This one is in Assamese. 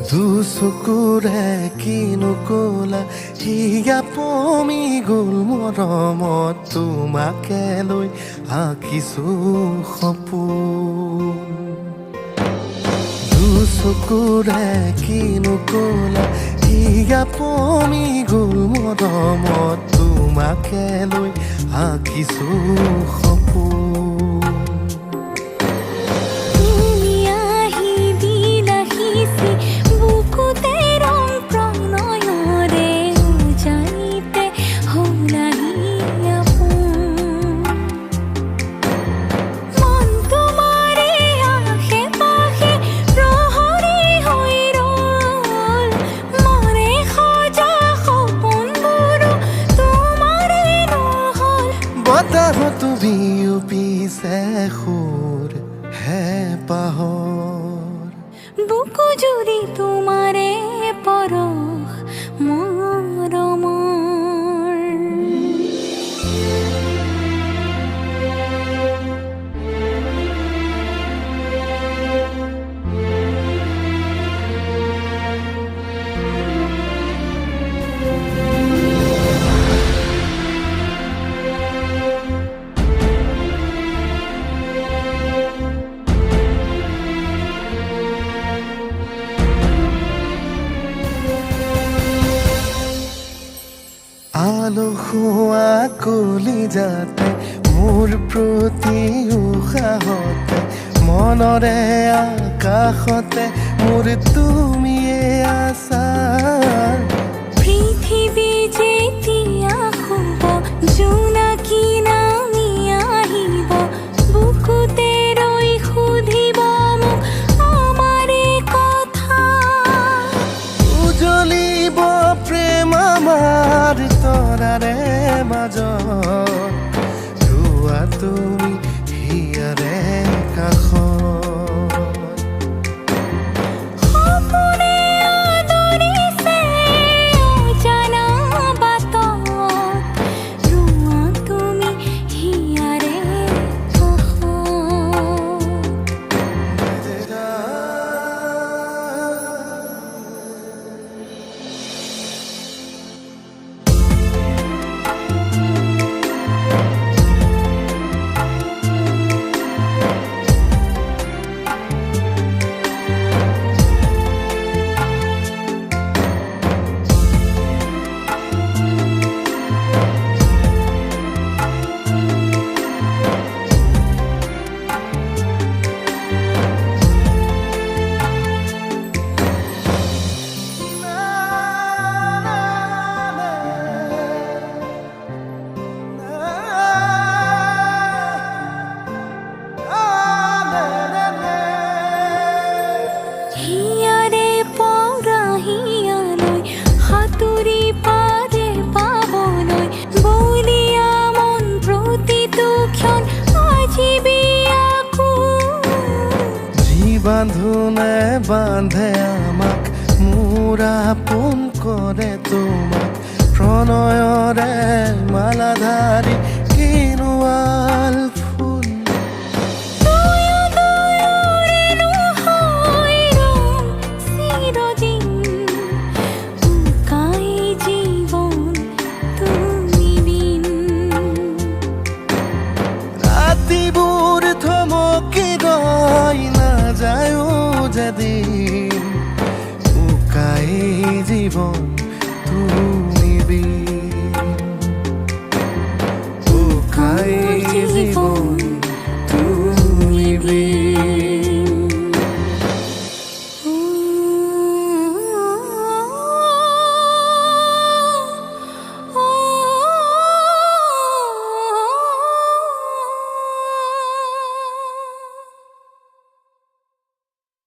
দুচকুৰে কিনো কলা হিয়া পমি গ'ল মৰমত তোমাকে লৈ আঁকিছো সপোন দুচকুৰে কিনো কলা হিয়া পমি গ'ল মৰমত তোমাকে লৈ আঁকিছো সপোন বতাহতো বিয়পিছে সুৰ হে পাহৰ বুকু জুৰি তোমাৰে পৰশ মৰমৰ আলসুৱা কলিজাতে মোৰ প্ৰতি উশাহতে মনৰে আকাশতে মোৰ তুমিয়ে আছা পৃথিৱী যেতিয়া শুব জোনাকী নামি আহিব বুকুতে ৰৈ সুধিব মোক আমাৰে কথা উজলিব প্ৰেম আমাৰ তৰাৰে মাজত ৰোৱা তুমি হিয়াৰে কাষত বান্ধোনে বান্ধে আমাক মোৰ আপোন কৰে তোমাক প্ৰণয়ৰে মালাধাৰী কিনোৱাল ফুল ৰাতিবোৰ থমকি ৰয় নাযায়ো যেদিন উকাই জীৱন তুমি বিন উকাই জীৱন